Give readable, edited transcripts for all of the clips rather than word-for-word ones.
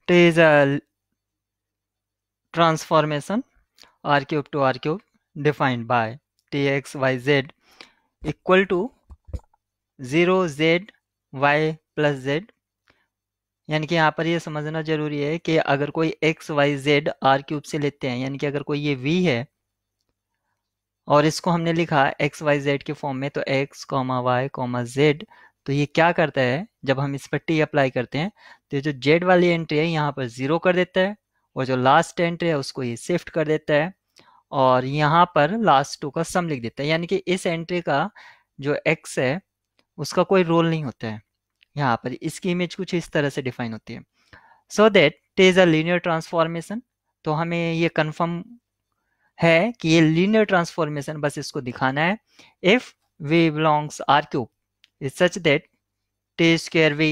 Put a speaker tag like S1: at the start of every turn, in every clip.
S1: T is a transformation r cube to r cube defined by Tx y z equal to 0 z y plus z। यानी कि यहाँ पर ये समझना जरूरी है कि अगर कोई X Y Z R cube से लेते हैं, यानी कि अगर कोई ये वी है और इसको हमने लिखा एक्स वाई जेड के फॉर्म में, तो X comma Y comma Z, तो ये क्या करता है जब हम इस पर टी अप्लाई करते हैं तो ये जो जेड वाली एंट्री है यहाँ पर जीरो कर देता है, और जो लास्ट एंट्री है उसको ये शिफ्ट कर देता है, और यहाँ पर लास्ट टू का सम लिख देता है। यानी कि इस एंट्री का जो एक्स है उसका कोई रोल नहीं होता है। यहाँ पर इसकी इमेज कुछ इस तरह से डिफाइन होती है। So that it is a linear transformation. तो हमें ये कंफर्म है कि ये लीनियर ट्रांसफॉर्मेशन, बस इसको दिखाना है। If V belongs R cube is such that T square V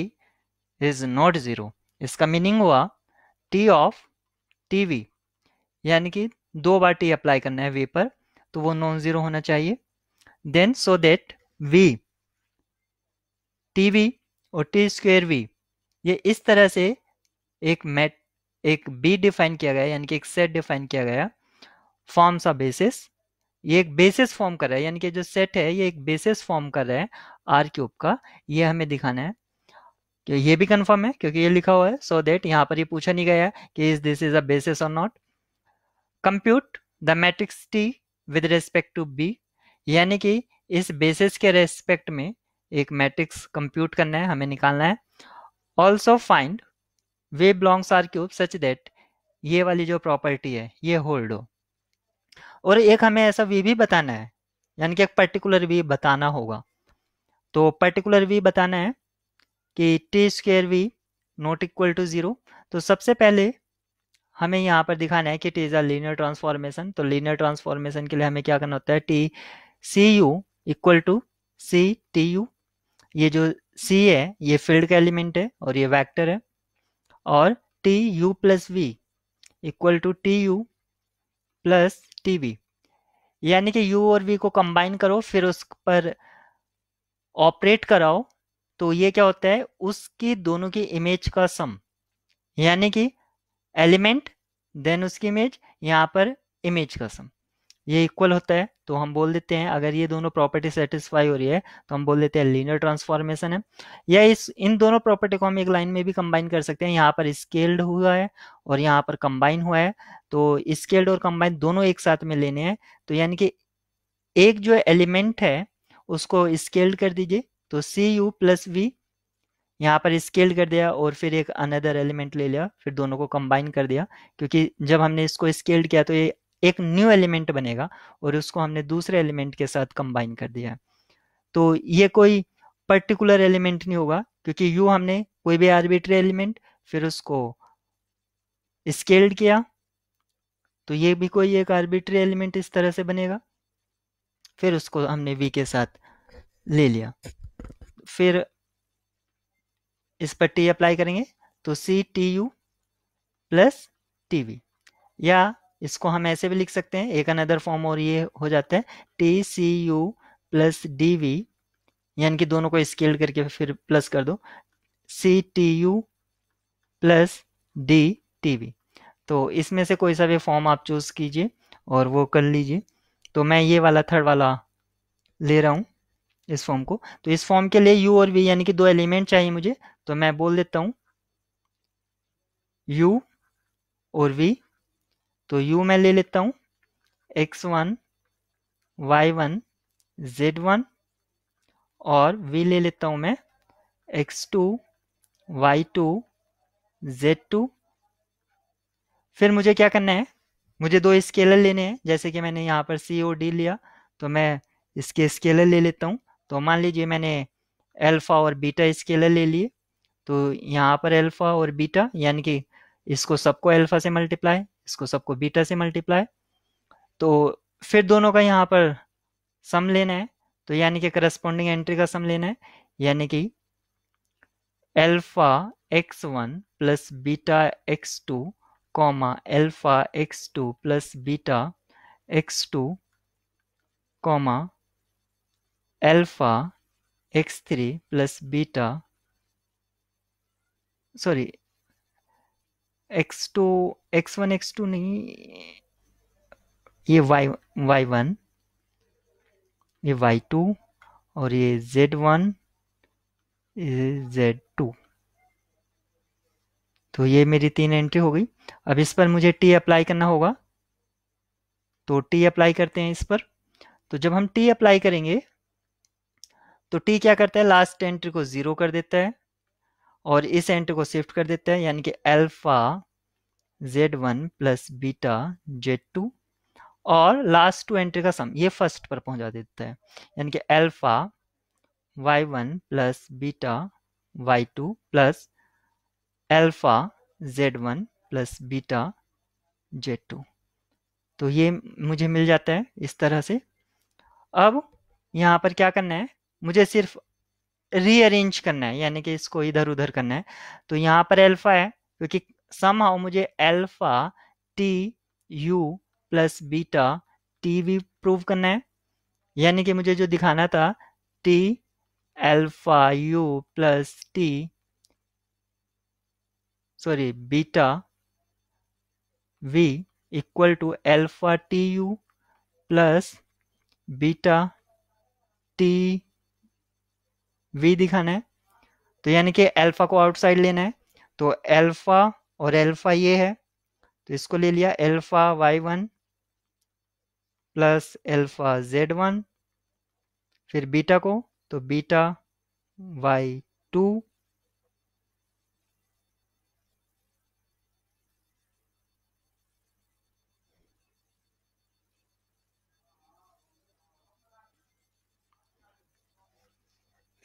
S1: is not zero. इसका मीनिंग हुआ टी ऑफ टी वी, यानी कि 2 बार टी अप्लाई करना है वी पर, तो वो नॉन जीरो होना चाहिए। Then so that V T V और टी स्क्वायर वी, ये इस तरह से एक बी डिफाइन किया गया, यानी कि एक सेट डिफाइन किया गया, फॉर्म्स अ बेसिस। ये एक बेसिस फॉर्म कर रहा है, यानी कि जो सेट है ये एक बेसिस फॉर्म कर रहा है आर क्यूब का। ये हमें दिखाना है कि ये भी कंफर्म है क्योंकि ये लिखा हुआ है। सो दैट यहाँ पर ये पूछा नहीं गया कि is this is a basis और not. Compute the matrix T with respect to B, यानी कि इस बेसिस के रेस्पेक्ट में एक मैट्रिक्स कंप्यूट करना है, हमें निकालना है। Also find V belongs R cube such that, ये वाली जो प्रॉपर्टी है ये होल्ड हो। और एक हमें ऐसा वी भी बताना है, यानी कि एक पर्टिकुलर वी बताना होगा। तो पर्टिकुलर वी बताना है कि T square V not equal to zero. तो सबसे पहले हमें यहाँ पर दिखाना है कि T is a linear transformation. तो लीनियर ट्रांसफॉर्मेशन के लिए हमें क्या करना होता है, T C U equal to C T U. ये जो सी है ये फील्ड का एलिमेंट है और ये वेक्टर है, और T U plus V equal to T U plus T V, यानी कि u और v को कंबाइन करो फिर उस पर ऑपरेट कराओ, तो ये क्या होता है, उसकी दोनों की इमेज का सम, यानी कि एलिमेंट देन उसकी इमेज, यहाँ पर इमेज का सम, ये इक्वल होता है। तो हम बोल देते हैं अगर ये दोनों प्रॉपर्टी सेटिस्फाई हो रही है तो हम बोल देते हैं लीनियर ट्रांसफॉर्मेशन है। या इन दोनों प्रॉपर्टी को हम एक लाइन में भी कंबाइन कर सकते हैं। यहाँ पर स्केल्ड हुआ है और यहाँ पर कंबाइन हुआ है, तो स्केल्ड और कंबाइन दोनों एक साथ में लेने हैं। तो यानी कि एक जो एलिमेंट है उसको स्केल्ड कर दीजिए, तो सी यू प्लस वी यहाँ पर स्केल्ड कर दिया, और फिर एक अनदर एलिमेंट ले लिया, फिर दोनों को कंबाइन कर दिया, क्योंकि जब हमने इसको स्केल्ड किया तो ये एक न्यू एलिमेंट बनेगा और उसको हमने दूसरे एलिमेंट के साथ कंबाइन कर दिया। तो ये कोई पर्टिकुलर एलिमेंट नहीं होगा क्योंकि यू हमने कोई भी आर्बिट्री एलिमेंट फिर उसको स्केल्ड किया, तो ये भी कोई एक आर्बिट्री एलिमेंट इस तरह से बनेगा, फिर उसको हमने वी के साथ ले लिया, फिर इस पर टी अप्लाई करेंगे तो C T U plus T V, या इसको हम ऐसे भी लिख सकते हैं एक अनदर फॉर्म, और ये हो जाता है T C U plus D V, यानी कि दोनों को स्केल करके फिर प्लस कर दो, C T U plus D T V. तो इसमें से कोई सा भी फॉर्म आप चूज कीजिए और वो कर लीजिए। तो मैं ये वाला थर्ड वाला ले रहा हूँ इस फॉर्म को। तो इस फॉर्म के लिए यू और वी यानी कि 2 एलिमेंट चाहिए मुझे, तो मैं बोल देता हूँ u और v। तो u मैं ले लेता हूँ x1 y1 z1, और v ले लेता हूँ मैं x2 y2 z2। फिर मुझे क्या करना है, मुझे 2 स्केलर लेने हैं, जैसे कि मैंने यहाँ पर c और d लिया, तो मैं इसके स्केलर ले लेता हूँ। तो मान लीजिए मैंने अल्फा और बीटा स्केलर ले लिए, तो यहाँ पर अल्फा और बीटा, यानी कि इसको सबको अल्फा से मल्टीप्लाई, इसको सबको बीटा से मल्टीप्लाई, तो फिर दोनों का यहाँ पर सम लेना है, तो यानी कि करस्पॉन्डिंग एंट्री का सम लेना है, यानी कि alpha x1 plus beta x2 comma alpha x2 plus beta x2 comma alpha x3 plus beta, sorry x2 x1 x2 नहीं, ये y1, ये y2 और ये z1, ये z2। तो ये मेरी 3 एंट्री हो गई। अब इस पर मुझे t अप्लाई करना होगा, तो t अप्लाई करते हैं इस पर। तो जब हम t अप्लाई करेंगे तो t क्या करता है, लास्ट एंट्री को 0 कर देता है और इस एंट्री को शिफ्ट कर देता है, यानी कि alpha z1 plus beta z2 और लास्ट 2 एंट्री का सम ये फर्स्ट पर पहुंचा देता है, यानी कि alpha y1 plus beta y2 plus alpha z1 plus beta z2। तो ये मुझे मिल जाता है इस तरह से। अब यहाँ पर क्या करना है, मुझे सिर्फ रीअरेंज करना है, यानी कि इसको इधर उधर करना है। तो यहाँ पर अल्फा है, क्योंकि समहाउ मुझे alpha T U plus beta T V prove करना है, यानी कि मुझे जो दिखाना था T alpha U plus T sorry beta V equal to alpha T U plus beta T V दिखाना है। तो यानी कि अल्फा को आउटसाइड लेना है, तो अल्फा और अल्फा ये है, तो इसको ले लिया alpha y1 plus alpha z1, फिर बीटा को तो बीटा y2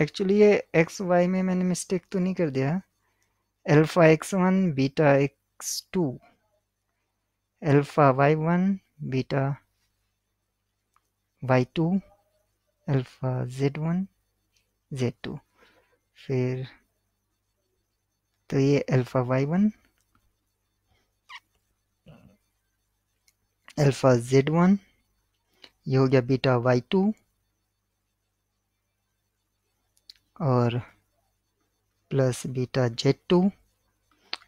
S1: एक्चुअली ये एक्स वाई में मैंने मिस्टेक तो नहीं कर दिया, alpha x1 beta x2 alpha y1 beta y2 alpha z1 z2, फिर तो ये अल्फा y1 अल्फा z1, ये हो गया बीटा y2 और plus beta z2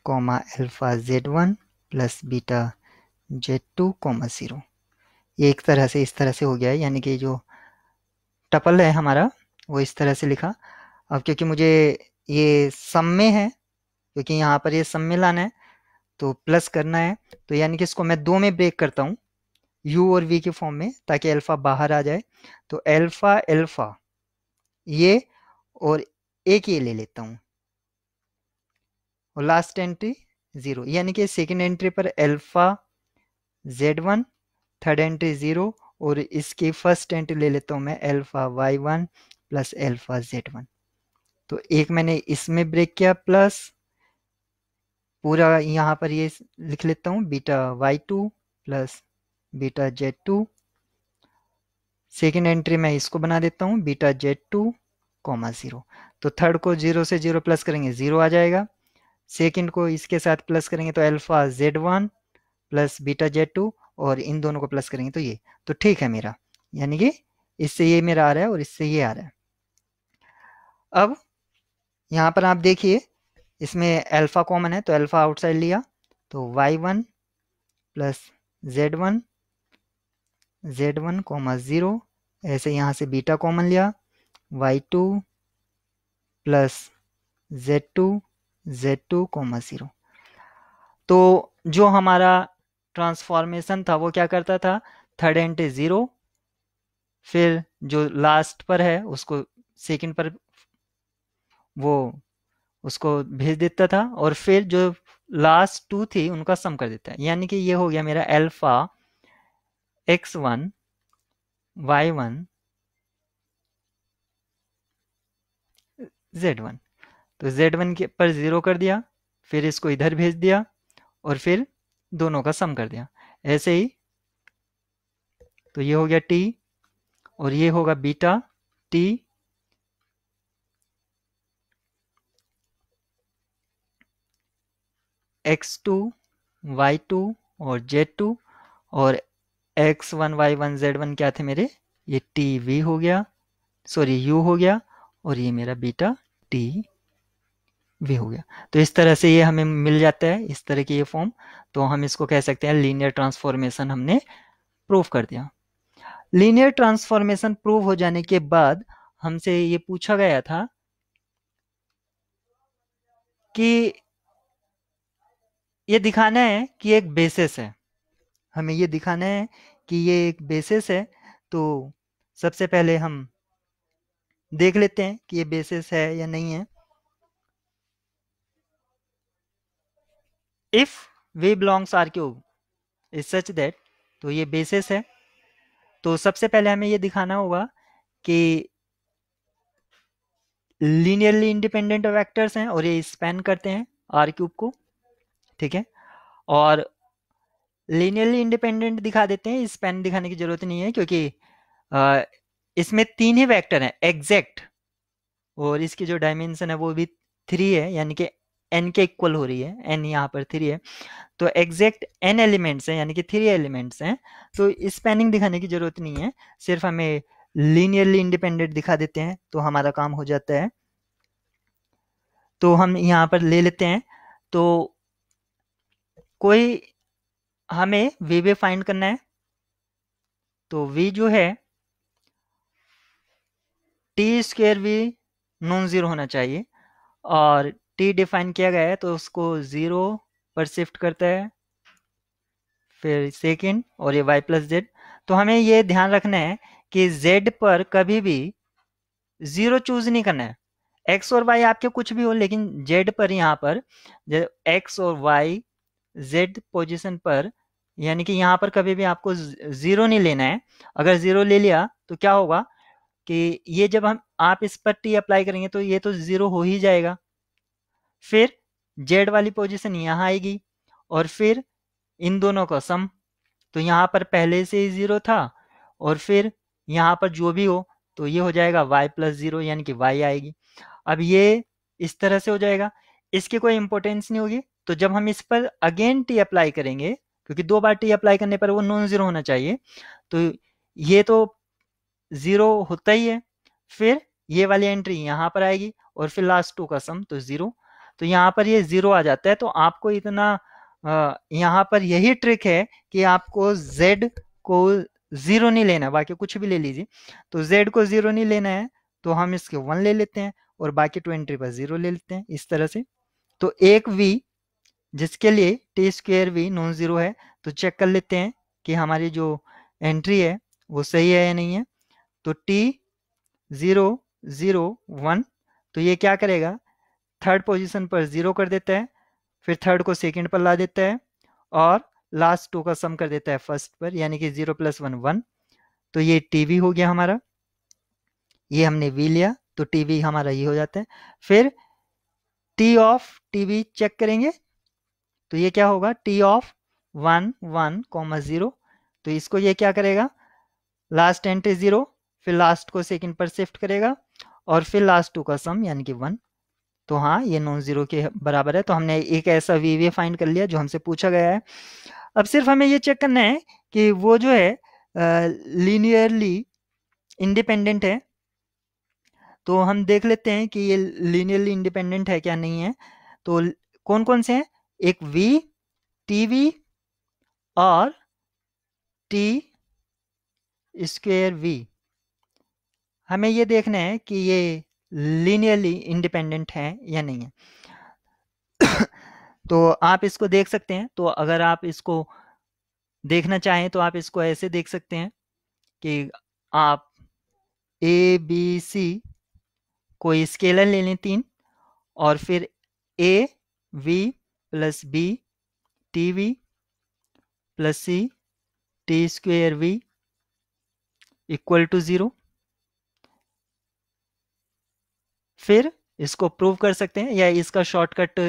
S1: comma alpha z1 plus beta z2 comma 0। ये एक तरह से इस तरह से हो गया है, यानी कि जो टपल है हमारा वो इस तरह से लिखा। अब क्योंकि मुझे ये सम में है, क्योंकि यहाँ पर ये सम में लाना है तो प्लस करना है, तो यानी कि इसको मैं 2 में ब्रेक करता हूँ u और v के फॉर्म में, ताकि अल्फा बाहर आ जाए। तो अल्फा अल्फा ये और एक ये ले लेता हूँ और लास्ट एंट्री 0, यानी कि सेकेंड एंट्री पर अल्फा z1, थर्ड एंट्री 0 और इसकी फर्स्ट एंट्री ले लेता हूँ मैं alpha y1 plus alpha z1। तो एक मैंने इसमें ब्रेक किया प्लस पूरा यहाँ पर ये लिख लेता हूँ beta y2 plus beta z2। Second entry मैं इसको बना देता हूँ बीटा z2 कॉमा 0। तो थर्ड को 0 से 0 प्लस करेंगे 0 आ जाएगा, सेकेंड को इसके साथ प्लस करेंगे तो alpha z1 plus beta z2 और इन दोनों को प्लस करेंगे तो ये, तो ठीक है मेरा, यानी कि इससे ये मेरा आ रहा है और इससे ये आ रहा है। अब यहाँ पर आप देखिए इसमें अल्फा कॉमन है, तो अल्फा आउटसाइड लिया तो y1 प्लस z1 कॉमा 0, ऐसे यहाँ से बीटा कॉमन लिया y2 प्लस z2 कॉमा 0। तो जो हमारा ट्रांसफॉर्मेशन था वो क्या करता था, थर्ड एंट्री 0, फिर जो लास्ट पर है उसको सेकंड पर वो उसको भेज देता था और फिर जो लास्ट 2 थी उनका सम कर देता है, यानी कि ये हो गया मेरा अल्फा x1 y1 z1। तो z1 के पर 0 कर दिया, फिर इसको इधर भेज दिया और फिर दोनों का सम कर दिया ऐसे ही। तो ये हो गया t और ये होगा बीटा t x2 y2 और z2 और x1 y1 z1 क्या थे मेरे, ये टी वी हो गया, सॉरी u हो गया और ये मेरा बीटा टी वी हो गया। तो इस तरह से ये हमें मिल जाता है, इस तरह की ये फॉर्म। तो हम इसको कह सकते हैं लीनियर ट्रांसफॉर्मेशन हमने प्रूव कर दिया। लीनियर ट्रांसफॉर्मेशन प्रूव हो जाने के बाद हमसे ये पूछा गया था कि ये दिखाना है कि एक बेसिस है, हमें ये दिखाना है कि ये एक बेसिस है। तो सबसे पहले हम देख लेते हैं कि ये बेसिस है या नहीं है। If V belongs R cube is such that, तो ये बेसिस है। तो सबसे पहले हमें ये दिखाना होगा कि लीनियरली इंडिपेंडेंट वेक्टर्स हैं और ये स्पैन करते हैं आर क्यूब को, ठीक है। और लीनियरली इंडिपेंडेंट दिखा देते हैं, स्पैन दिखाने की जरूरत नहीं है क्योंकि इसमें 3 ही वेक्टर हैं एग्जैक्ट, और इसकी जो डायमेंशन है वो भी 3 है, यानी कि n के इक्वल हो रही है, n यहाँ पर 3 है। तो एग्जैक्ट n एलिमेंट्स हैं, यानी कि 3 एलिमेंट्स हैं। तो स्पैनिंग दिखाने की जरूरत नहीं है, सिर्फ हमें लीनियरली इंडिपेंडेंट दिखा देते हैं तो हमारा काम हो जाता है। तो हम यहाँ पर ले लेते हैं। तो कोई हमें वी फाइंड करना है। तो v जो है T square we non zero होना चाहिए, और t डिफाइन किया गया है तो उसको 0 पर शिफ्ट करता है, फिर सेकेंड, और ये y प्लस जेड। तो हमें ये ध्यान रखना है कि z पर कभी भी 0 चूज नहीं करना है। x और y आपके कुछ भी हो, लेकिन z पर यहाँ पर x और y z पोजीशन पर, यानी कि यहाँ पर कभी भी आपको 0 नहीं लेना है। अगर 0 ले लिया तो क्या होगा कि ये जब हम आप इस पर t अप्लाई करेंगे तो ये तो 0 हो ही जाएगा। फिर z वाली पोजीशन यहाँ आएगी और फिर इन दोनों का सम। तो यहाँ पर पहले से ही 0 था, और फिर यहाँ पर जो भी हो तो ये हो जाएगा y प्लस 0, यानी कि y आएगी। अब ये इस तरह से हो जाएगा, इसकी कोई इंपॉर्टेंस नहीं होगी। तो जब हम इस पर अगेन टी अप्लाई करेंगे, क्योंकि 2 बार टी अप्लाई करने पर वो नॉन जीरो होना चाहिए, तो ये तो 0 होता ही है। फिर ये वाली एंट्री यहाँ पर आएगी और फिर लास्ट 2 का सम, तो 0। तो यहाँ पर ये 0 आ जाता है। तो आपको इतना यहाँ पर यही ट्रिक है कि आपको z को 0 नहीं लेना, बाकी कुछ भी ले लीजिए। तो z को 0 नहीं लेना है तो हम इसके 1 ले लेते हैं और बाकी 2 एंट्री पर 0 ले लेते हैं, इस तरह से। तो एक v जिसके लिए T square we non zero है, तो चेक कर लेते हैं कि हमारी जो एंट्री है वो सही है या नहीं है। तो टी 0 0 1, तो ये क्या करेगा, थर्ड पोजीशन पर 0 कर देता है, फिर थर्ड को सेकंड पर ला देता है, और लास्ट 2 का सम कर देता है फर्स्ट पर, यानी कि 0 प्लस 1 1। तो ये टीवी हो गया हमारा, ये हमने वी लिया तो टीवी हमारा ये हो जाता है। फिर टी ऑफ टीवी चेक करेंगे तो ये क्या होगा, टी ऑफ 1 1 कॉमा 0। तो इसको ये क्या करेगा, लास्ट एंट्री 0, फिर लास्ट को सेकंड पर शिफ्ट करेगा, और फिर लास्ट 2 का सम यानी कि 1। तो हाँ, ये नॉन जीरो के बराबर है। तो हमने एक ऐसा वी फाइंड कर लिया जो हमसे पूछा गया है। अब सिर्फ हमें ये चेक करना है कि वो जो है लीनियरली इंडिपेंडेंट है। तो हम देख लेते हैं कि ये लीनियरली इंडिपेंडेंट है क्या नहीं है। तो कौन कौन से हैं, एक v टीवी और टी स्क्वेयर वी। हमें ये देखना है कि ये लीनियरली इंडिपेंडेंट है या नहीं है। तो आप इसको देख सकते हैं। तो अगर आप इसको देखना चाहें तो आप इसको ऐसे देख सकते हैं कि आप ए बी सी कोई स्केलर ले लें 3, और फिर A V plus B T V plus C T square V equal to 0। फिर इसको प्रूव कर सकते हैं, या इसका शॉर्टकट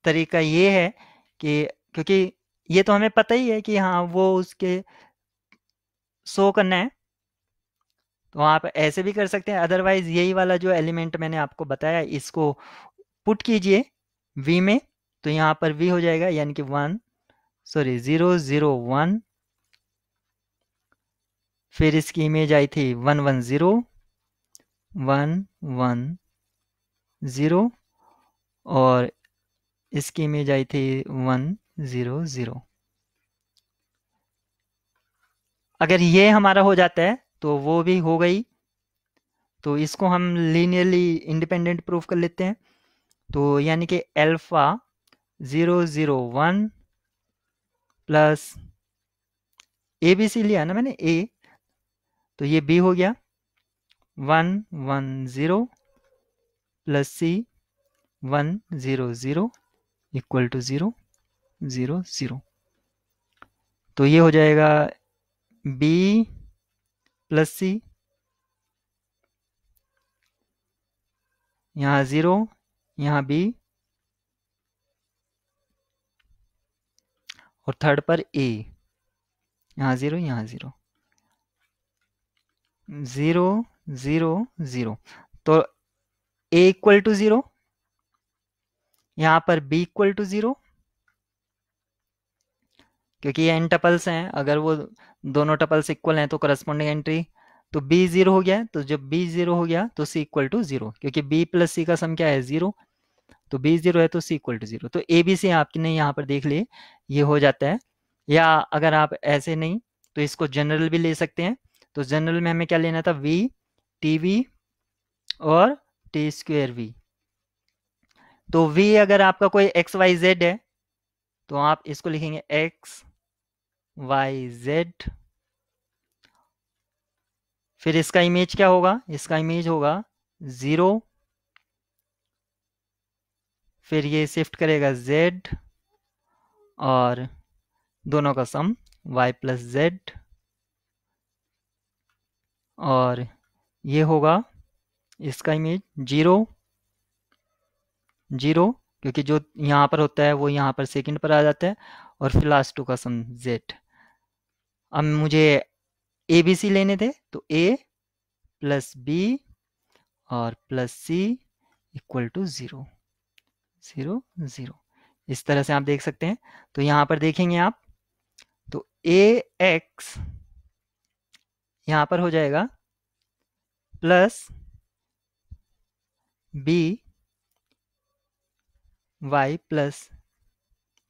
S1: तरीका ये है कि क्योंकि ये तो हमें पता ही है कि हाँ वो उसके शो करना है, तो आप ऐसे भी कर सकते हैं। अदरवाइज यही वाला जो एलिमेंट मैंने आपको बताया इसको पुट कीजिए v में, तो यहाँ पर v हो जाएगा, यानी कि 0 0 1। फिर इसकी इमेज आई थी 1 1 0 1 1 0, और इसकी इमेज आई थी 100। अगर ये हमारा हो जाता है तो वो भी हो गई, तो इसको हम लीनियरली इंडिपेंडेंट प्रूफ कर लेते हैं। तो यानी कि alpha 001 plus A B C लिया ना मैंने ए, तो ये बी हो गया 110 प्लस सी 100 इक्वल टू 000। तो ये हो जाएगा बी प्लस सी, यहाँ 0, यहाँ बी, और थर्ड पर ए, यहाँ 0, यहाँ 0, 000। तो ए इक्वल टू 0, यहाँ पर बी इक्वल टू 0, क्योंकि ये एन टपल्स हैं, अगर वो दोनों टपल्स इक्वल हैं तो करस्पॉन्डिंग एंट्री, तो बी 0 हो गया। तो जब बी 0 हो गया तो सी इक्वल टू 0, क्योंकि बी प्लस सी का सम क्या है 0, तो बी 0 है तो सी इक्वल टू 0। तो ए बी सी आपने यहाँ पर देख लिए, ये हो जाता है। या अगर आप ऐसे नहीं तो इसको जनरल भी ले सकते हैं। तो जनरल में हमें क्या लेना था, वी टी वी और टी स्क्वेयर वी। तो वी अगर आपका कोई एक्स वाई जेड है तो आप इसको लिखेंगे एक्स वाई जेड। फिर इसका इमेज क्या होगा, इसका इमेज होगा 0, फिर ये शिफ्ट करेगा z, और दोनों का सम y प्लस जेड, और ये होगा इसका इमेज 0 0, क्योंकि जो यहाँ पर होता है वो यहाँ पर सेकंड पर आ जाता है, और फिर लास्ट टू का सम z। अब मुझे ए बी सी लेने थे, तो a प्लस बी और प्लस सी इक्वल टू 0 0 0। इस तरह से आप देख सकते हैं। तो यहाँ पर देखेंगे आप, तो ए एक्स यहाँ पर हो जाएगा plus B Y plus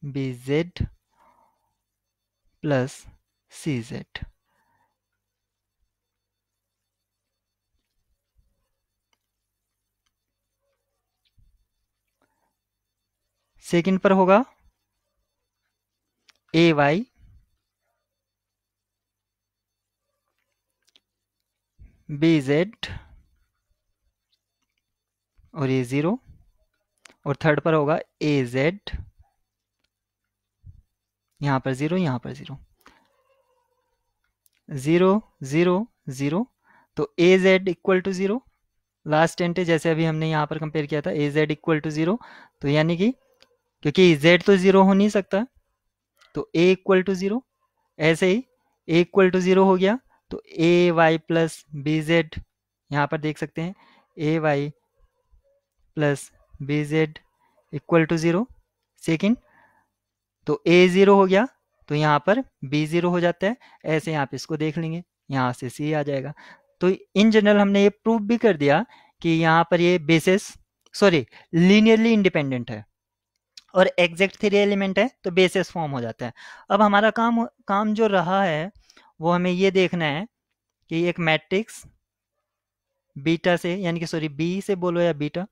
S1: B Z plus C Z. Second पर होगा ए वाई बी जेड और ये 0, और थर्ड पर होगा ए जेड, यहाँ पर 0, यहाँ पर 0 0 0 0। तो A Z equal to 0, last entry जैसे अभी हमने यहाँ पर कंपेयर किया था, ए जेड इक्वल टू 0। तो यानी कि क्योंकि z तो 0 हो नहीं सकता, तो a इक्वल टू 0। ऐसे ही a इक्वल टू 0 हो गया, तो A Y plus B Z, यहाँ पर देख सकते हैं A Y plus B Z equal to 0 second. तो a 0 हो गया, तो यहाँ पर b 0 हो जाता है। ऐसे आप इसको देख लेंगे, यहाँ से c आ जाएगा। तो इन जनरल हमने ये प्रूव भी कर दिया कि यहाँ पर ये बेसिस लीनियरली इंडिपेंडेंट है, और एग्जैक्ट 3 एलिमेंट है तो बेसिस फॉर्म हो जाता है। अब हमारा काम जो रहा है वो हमें ये देखना है कि एक मैट्रिक्स बीटा से, यानी कि बी से बोलो या बीटा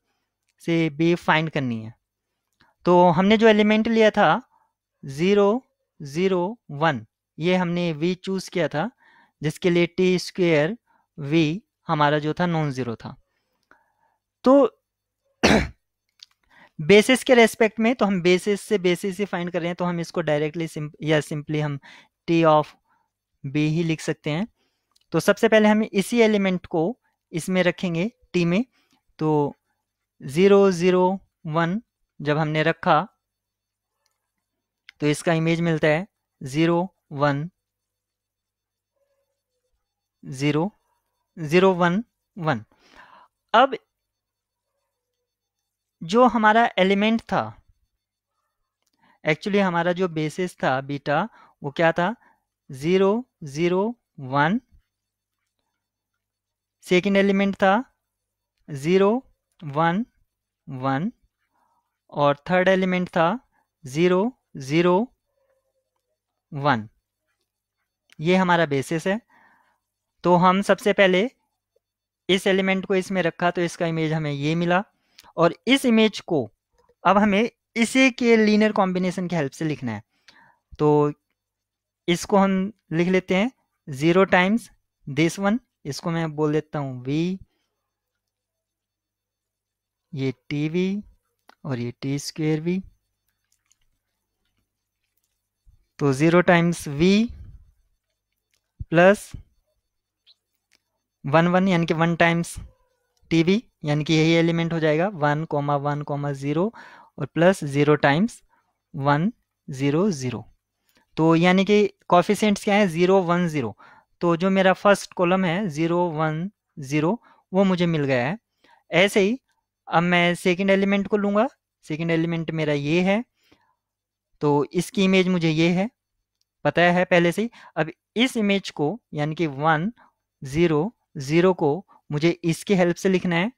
S1: से बी फाइंड करनी है। तो हमने जो एलिमेंट लिया था 0 0 1, ये हमने वी चूज किया था, जिसके लिए टी स्क्वेयर वी हमारा जो था नॉन जीरो था। तो बेसिस के रेस्पेक्ट में, तो हम बेसिस से बेसिस ही फाइंड कर रहे हैं, तो हम इसको डायरेक्टली या सिंपली हम टी ऑफ बी ही लिख सकते हैं। तो सबसे पहले हम इसी एलिमेंट को इसमें रखेंगे टी में। तो 0 0 1 जब हमने रखा तो इसका इमेज मिलता है 0 1 0 0 1 1। अब जो हमारा एलिमेंट था, एक्चुअली हमारा जो बेसिस था बीटा, वो क्या था 0 0 1, सेकेंड एलिमेंट था 0 1 1, और थर्ड एलिमेंट था 0 0 1। ये हमारा बेसिस है। तो हम सबसे पहले इस एलिमेंट को इसमें रखा तो इसका इमेज हमें ये मिला, और इस इमेज को अब हमें इसी के लीनियर कॉम्बिनेशन की हेल्प से लिखना है। तो इसको हम लिख लेते हैं 0 टाइम्स दिस वन, इसको मैं बोल देता हूँ v, ये tv और ये t स्क्वेयर v। तो 0 टाइम्स v प्लस 1 1 यानी कि 1 टाइम्स tv, यानी कि यही एलिमेंट हो जाएगा 1 1 0 और प्लस 0 टाइम्स 1 0 0। तो यानी कि कॉफिशिएंट्स क्या है 0 1 0। तो जो मेरा फर्स्ट कॉलम है 0 1 0 वो मुझे मिल गया है। ऐसे ही अब मैं सेकंड एलिमेंट को लूँगा। सेकंड एलिमेंट मेरा ये है, तो इसकी इमेज मुझे ये है, पता है पहले से ही। अब इस इमेज को यानी कि 1 0 0 को मुझे इसकी हेल्प से लिखना है।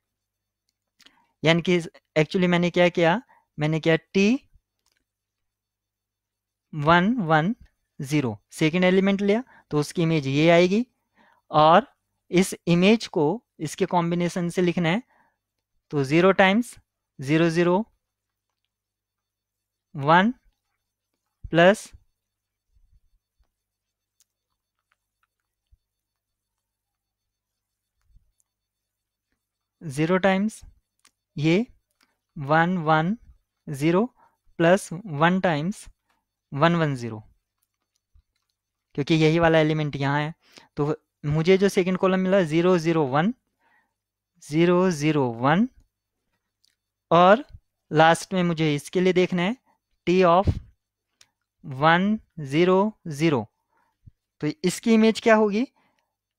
S1: यानी कि एक्चुअली मैंने क्या किया, मैंने किया t 1 1 0 सेकेंड एलिमेंट लिया, तो उसकी इमेज ये आएगी। और इस इमेज को इसके कॉम्बिनेशन से लिखना है, तो 0 टाइम्स 0 0 1 प्लस 0 टाइम्स ये 1 1 0 प्लस 1 टाइम्स 1 1 0, क्योंकि यही वाला एलिमेंट यहाँ है। तो मुझे जो सेकंड कॉलम मिला 0 0 1 0 0 1, और लास्ट में मुझे इसके लिए देखना है t ऑफ 1 0 0। तो इसकी इमेज क्या होगी,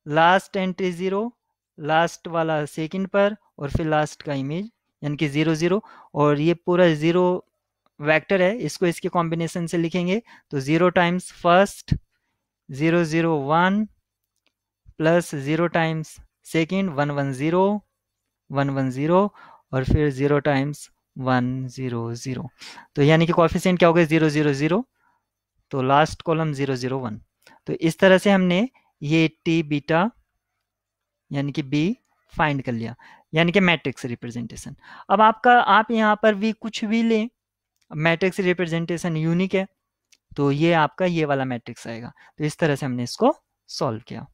S1: लास्ट एंट्री 0, लास्ट वाला सेकंड पर, और फिर लास्ट का इमेज यानी कि 0 0। और ये पूरा 0 वेक्टर है, इसको इसके कॉम्बिनेशन से लिखेंगे, तो 0 times first 0 0 1 plus 0 times second 1 1 0 1 1 0 और फिर 0 टाइम्स 1 0 0। तो यानी कि कोएफिशिएंट क्या हो गया 0 0 0, तो लास्ट कॉलम 0 0 1। तो इस तरह से हमने ये टी बीटा यानी कि बी फाइंड कर लिया, यानी कि मैट्रिक्स रिप्रेजेंटेशन। अब आप यहाँ पर भी कुछ भी लें, मैट्रिक्स रिप्रेजेंटेशन यूनिक है, तो ये आपका ये वाला मैट्रिक्स आएगा। तो इस तरह से हमने इसको सॉल्व किया।